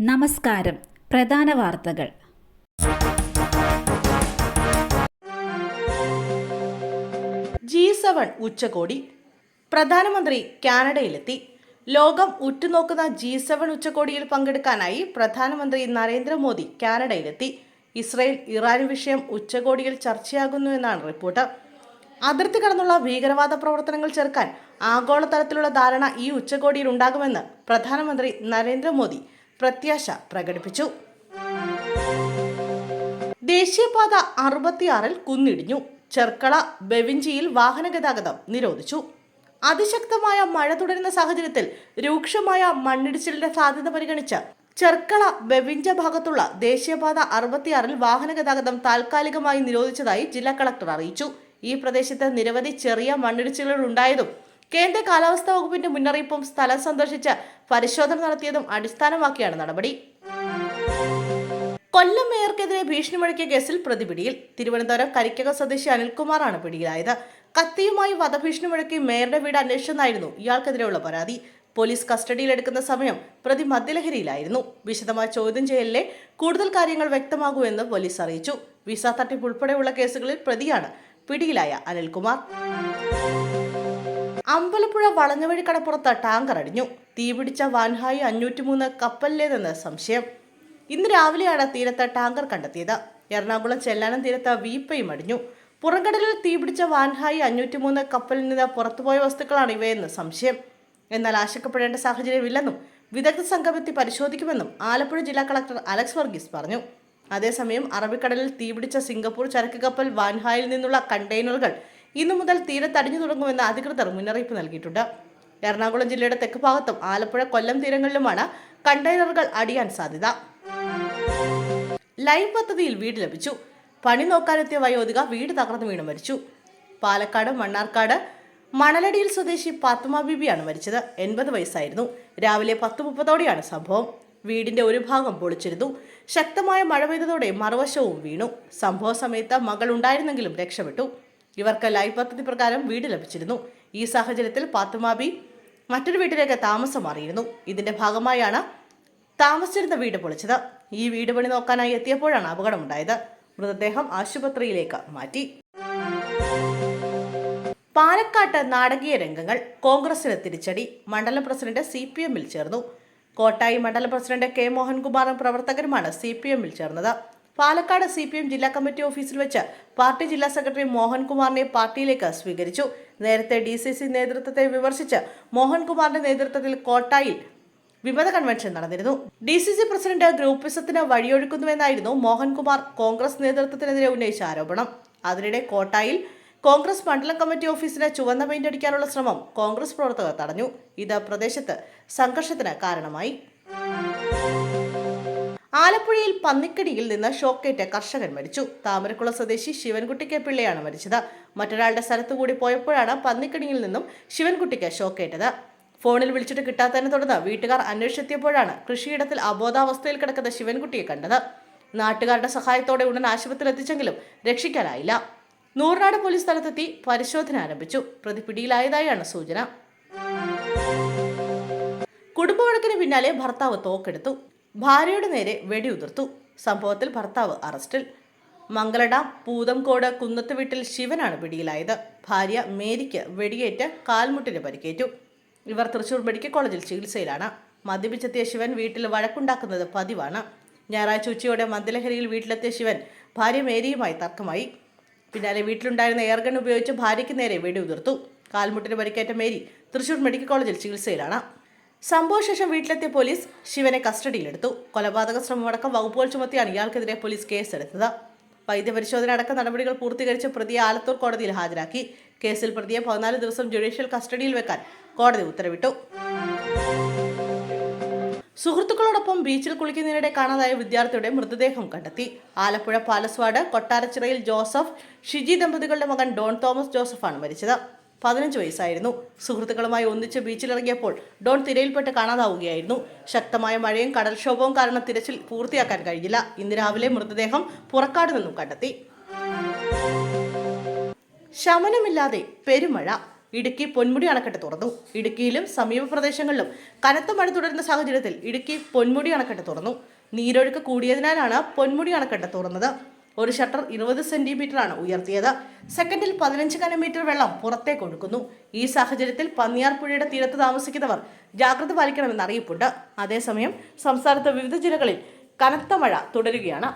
നമസ്കാരം. പ്രധാന വാർത്തകൾ. G7 ഉച്ചകോടി. പ്രധാനമന്ത്രി കാനഡയിലെത്തി. ലോകം ഉറ്റുനോക്കുന്ന G7 ഉച്ചകോടിയിൽ പങ്കെടുക്കാനായി പ്രധാനമന്ത്രി നരേന്ദ്രമോദി കാനഡയിലെത്തി. ഇസ്രയേൽ ഇറാൻ വിഷയം ഉച്ചകോടിയിൽ ചർച്ചയാകുന്നുവെന്നാണ് റിപ്പോർട്ട്. അതിർത്തി കടന്നുള്ള ഭീകരവാദ പ്രവർത്തനങ്ങൾ ചെറുക്കാൻ ആഗോളതലത്തിലുള്ള ധാരണ ഈ ഉച്ചകോടിയിൽ ഉണ്ടാകുമെന്ന് പ്രധാനമന്ത്രി നരേന്ദ്രമോദി പ്രത്യാശ പ്രകടിപ്പിച്ചു. ദേശീയപാത 66 കുന്നിടിഞ്ഞു. ചെർക്കള ബെവിഞ്ചിയിൽ വാഹന ഗതാഗതം നിരോധിച്ചു. അതിശക്തമായ മഴ തുടരുന്ന സാഹചര്യത്തിൽ രൂക്ഷമായ മണ്ണിടിച്ചിലിന്റെ സാധ്യത പരിഗണിച്ച് ചെർക്കള ബെവിഞ്ച ഭാഗത്തുള്ള ദേശീയപാത 66 വാഹന ഗതാഗതം താൽക്കാലികമായി നിരോധിച്ചതായി ജില്ലാ കളക്ടർ അറിയിച്ചു. ഈ പ്രദേശത്ത് നിരവധി ചെറിയ മണ്ണിടിച്ചിലുകൾ ഉണ്ടായതും കേന്ദ്ര കാലാവസ്ഥാ വകുപ്പിന്റെ മുന്നറിയിപ്പും സ്ഥലം സന്ദർശിച്ച് പരിശോധന നടത്തിയതും അടിസ്ഥാനമാക്കിയാണ് നടപടി. കൊല്ലം മേയർക്കെതിരെ ഭീഷണി മുഴക്കിയ കേസിൽ പ്രതിപിടിയിൽ. തിരുവനന്തപുരം കരിക്കകം സ്വദേശി അനിൽകുമാറാണ് പിടിയിലായത്. കത്തിയുമായി വധഭീഷണി മുഴക്കി മേയറുടെ വീട് അന്വേഷിച്ചെന്നായിരുന്നു ഇയാൾക്കെതിരെയുള്ള പരാതി. പോലീസ് കസ്റ്റഡിയിലെടുക്കുന്ന സമയം പ്രതി മദ്യലഹരിയിലായിരുന്നു. വിശദമായ ചോദ്യം ചെയ്യലിലെ കൂടുതൽ കാര്യങ്ങൾ വ്യക്തമാകുമെന്ന് പോലീസ് അറിയിച്ചു. വിസ തട്ടിപ്പ് ഉൾപ്പെടെയുള്ള കേസുകളിൽ പ്രതിയാണ് പിടിയിലായ അനിൽകുമാർ. അമ്പലപ്പുഴ വളഞ്ഞവഴി കടപ്പുറത്ത് ടാങ്കർ അടിഞ്ഞു. തീപിടിച്ച വാൻഹായി 503 കപ്പലിലേതെന്ന് സംശയം. ഇന്ന് രാവിലെയാണ് തീരത്ത് ടാങ്കർ കണ്ടെത്തിയത്. എറണാകുളം ചെല്ലാനം തീരത്ത് വീപ്പയും അടിഞ്ഞു. പുറംകടലിൽ തീപിടിച്ച വാൻഹായി 503 കപ്പലിൽ നിന്ന് പുറത്തുപോയ വസ്തുക്കളാണ് ഇവയെന്ന് സംശയം. എന്നാൽ ആശങ്കപ്പെടേണ്ട സാഹചര്യമില്ലെന്നും വിദഗ്ധ സംഘമെത്തി പരിശോധിക്കുമെന്നും ആലപ്പുഴ ജില്ലാ കളക്ടർ അലക്സ് വർഗീസ് പറഞ്ഞു. അതേസമയം അറബിക്കടലിൽ തീപിടിച്ച സിംഗപ്പൂർ ചരക്ക് കപ്പൽ വാൻഹായിൽ നിന്നുള്ള കണ്ടെയ്നറുകൾ ഇന്നു മുതൽ തീരത്തടിഞ്ഞു തുടങ്ങുമെന്ന് അധികൃതർ മുന്നറിയിപ്പ് നൽകിയിട്ടുണ്ട്. എറണാകുളം ജില്ലയുടെ തെക്ക് ഭാഗത്തും ആലപ്പുഴ കൊല്ലം തീരങ്ങളിലുമാണ് കണ്ടെയ്നറുകൾ അടിയാൻ സാധ്യത. ലൈഫ് പദ്ധതിയിൽ വീട് ലഭിച്ചു. പണി നോക്കാനെത്തിയ വയോധിക വീട് തകർന്നു വീണ് മരിച്ചു. പാലക്കാട് മണ്ണാർക്കാട് മണലടിയിൽ സ്വദേശി ഫാത്തിമ ബീബിയാണ് മരിച്ചത്. 80 വയസ്സായിരുന്നു. രാവിലെ 10:30ഓടെയാണ് സംഭവം. വീടിന്റെ ഒരു ഭാഗം പൊളിച്ചിരുന്നു. ശക്തമായ മഴ പെയ്തതോടെ മറുവശവും വീണു. സംഭവ സമയത്ത് മകൾ ഉണ്ടായിരുന്നെങ്കിലും രക്ഷപ്പെട്ടു. ഇവർക്ക് ലൈഫ് പദ്ധതി പ്രകാരം വീട് ലഭിച്ചിരുന്നു. ഈ സാഹചര്യത്തിൽ ഫാത്തിമാബി മറ്റൊരു വീട്ടിലേക്ക് താമസം മാറിയിരുന്നു. ഇതിന്റെ ഭാഗമായാണ് താമസിച്ചിരുന്ന വീട് പൊളിച്ചത്. ഈ വീട് പണി നോക്കാനായി എത്തിയപ്പോഴാണ് അപകടമുണ്ടായത്. മൃതദേഹം ആശുപത്രിയിലേക്ക് മാറ്റി. പാലക്കാട്ട് നാടകീയ രംഗങ്ങൾ. കോൺഗ്രസിന് തിരിച്ചടി. മണ്ഡലം പ്രസിഡന്റ് CPM-ൽ ചേർന്നു. കോട്ടായി മണ്ഡലം പ്രസിഡന്റ് K മോഹൻകുമാറും പ്രവർത്തകരുമാണ് CPM-ൽ ചേർന്നത്. പാലക്കാട് CPM ജില്ലാ കമ്മിറ്റി ഓഫീസിൽ വെച്ച് പാർട്ടി ജില്ലാ സെക്രട്ടറി മോഹൻകുമാറിനെ പാർട്ടിയിലേക്ക് സ്വീകരിച്ചു. നേരത്തെ DCC നേതൃത്വത്തെ വിമർശിച്ച് മോഹൻകുമാറിന്റെ നേതൃത്വത്തിൽ കോട്ടായിൽ വിമത കൺവെൻഷൻ നടന്നിരുന്നു. DCC പ്രസിഡന്റ് ഗ്രൂപ്പിസത്തിന് വഴിയൊഴുക്കുന്നുവെന്നായിരുന്നു മോഹൻകുമാർ കോൺഗ്രസ് നേതൃത്വത്തിനെതിരെ ഉന്നയിച്ച ആരോപണം. അതിനിടെ കോട്ടായിൽ കോൺഗ്രസ് മണ്ഡലം കമ്മിറ്റി ഓഫീസിന് ചുവന്ന പെയിന്റ് അടിക്കാനുള്ള ശ്രമം കോൺഗ്രസ് പ്രവർത്തകർ തടഞ്ഞു. ഇത് പ്രദേശത്ത് സംഘർഷത്തിന് കാരണമായി. ആലപ്പുഴയിൽ പന്നിക്കടിയിൽ നിന്ന് ഷോക്കേറ്റ് കർഷകൻ മരിച്ചു. താമരക്കുളം സ്വദേശി ശിവൻകുട്ടിക്ക് പിള്ളയാണ് മരിച്ചത്. മറ്റൊരാളുടെ സ്ഥലത്തു കൂടി പോയപ്പോഴാണ് പന്നിക്കടിയിൽ നിന്നും ശിവൻകുട്ടിക്ക് ഷോക്കേറ്റത്. ഫോണിൽ വിളിച്ചിട്ട് കിട്ടാത്തതിനെ തുടർന്ന് വീട്ടുകാർ അന്വേഷിച്ചെത്തിയപ്പോഴാണ് കൃഷിയിടത്തിൽ അബോധാവസ്ഥയിൽ കിടക്കുന്ന ശിവൻകുട്ടിയെ കണ്ടത്. നാട്ടുകാരുടെ സഹായത്തോടെ ഉടൻ ആശുപത്രിയിൽ എത്തിച്ചെങ്കിലും രക്ഷിക്കാനായില്ല. നൂർനാട് പോലീസ് സ്ഥലത്തെത്തി പരിശോധന ആരംഭിച്ചു. പ്രതി പിടിയിലായതായാണ് സൂചന. കുടുംബവഴക്കിന് പിന്നാലെ ഭർത്താവ് തോക്കെടുത്തു. ഭാര്യയുടെ നേരെ വെടിയുതിർത്തു. സംഭവത്തിൽ ഭർത്താവ് അറസ്റ്റിൽ. മംഗലഡാം പൂതംകോട് കുന്നത്ത് വീട്ടിൽ ശിവനാണ് പിടിയിലായത്. ഭാര്യ മേരിക്ക് വെടിയേറ്റ് കാൽമുട്ടിന് പരിക്കേറ്റു. ഇവർ തൃശൂർ മെഡിക്കൽ കോളേജിൽ ചികിത്സയിലാണ്. മദ്യപിച്ചെത്തിയ ശിവൻ വീട്ടിൽ വഴക്കുണ്ടാക്കുന്നത് പതിവാണ്. ഞായറാഴ്ച ഉച്ചയോടെ മദ്യലഹരിയിൽ വീട്ടിലെത്തിയ ശിവൻ ഭാര്യ മേരിയുമായി തർക്കമായി. പിന്നാലെ വീട്ടിലുണ്ടായിരുന്ന എയർഗൺ ഉപയോഗിച്ച് ഭാര്യയ്ക്ക് നേരെ വെടിയുതിർത്തു. കാൽമുട്ടിന് പരിക്കേറ്റ മേരി തൃശൂർ മെഡിക്കൽ കോളേജിൽ ചികിത്സയിലാണ്. സംഭവശേഷം വീട്ടിലെത്തിയ പോലീസ് ശിവനെ കസ്റ്റഡിയിലെടുത്തു. കൊലപാതക ശ്രമമടക്കം വകുപ്പുകൾ ചുമത്തിയാണ് ഇയാൾക്കെതിരെ പോലീസ് കേസെടുത്തത്. വൈദ്യപരിശോധന അടക്കം നടപടികൾ പൂർത്തീകരിച്ച് പ്രതിയെ ആലത്തൂർ കോടതിയിൽ ഹാജരാക്കി. കേസിൽ പ്രതിയെ 14 ദിവസം ജുഡീഷ്യൽ കസ്റ്റഡിയിൽ വെക്കാൻ കോടതി ഉത്തരവിട്ടു. സുഹൃത്തുക്കളോടൊപ്പം ബീച്ചിൽ കുളിക്കുന്നതിനിടെ കാണാതായ വിദ്യാർത്ഥിയുടെ മൃതദേഹം കണ്ടെത്തി. ആലപ്പുഴ പാലസ്വാട് കൊട്ടാരച്ചിറയിൽ ജോസഫ് ഷിജി ദമ്പതികളുടെ മകൻ ഡോൺ തോമസ് ജോസഫാണ് മരിച്ചത്. 15 വയസ്സായിരുന്നു. സുഹൃത്തുക്കളുമായി ഒന്നിച്ച് ബീച്ചിലിറങ്ങിയപ്പോൾ ഡോൺ തിരയിൽപ്പെട്ട് കാണാതാവുകയായിരുന്നു. ശക്തമായ മഴയും കടൽക്ഷോഭവും കാരണം തിരച്ചിൽ പൂർത്തിയാക്കാൻ കഴിഞ്ഞില്ല. ഇന്ന് രാവിലെ മൃതദേഹം പുറക്കാട് നിന്നും കണ്ടെത്തി. ശമനമില്ലാതെ പെരുമഴ. ഇടുക്കി പൊന്മുടി അണക്കെട്ട് തുറന്നു. ഇടുക്കിയിലും സമീപ പ്രദേശങ്ങളിലും കനത്ത മഴ തുടരുന്ന സാഹചര്യത്തിൽ ഇടുക്കി പൊന്മുടി അണക്കെട്ട് തുറന്നു. നീരൊഴുക്ക് കൂടിയതിനാലാണ് പൊന്മുടി അണക്കെട്ട് തുറന്നത്. ഒരു ഷട്ടർ 20 സെന്റിമീറ്ററാണ് ഉയർത്തിയത്. സെക്കൻഡിൽ 15 ഘനമീറ്റർ വെള്ളം പുറത്തേക്ക് ഒഴുക്കുന്നു. ഈ സാഹചര്യത്തിൽ പന്നിയാർ പുഴയുടെ തീരത്ത് താമസിക്കുന്നവർ ജാഗ്രത പാലിക്കണമെന്ന് അറിയിപ്പുണ്ട്. അതേസമയം സംസ്ഥാനത്ത് വിവിധ ജില്ലകളിൽ കനത്ത മഴ തുടരുകയാണ്.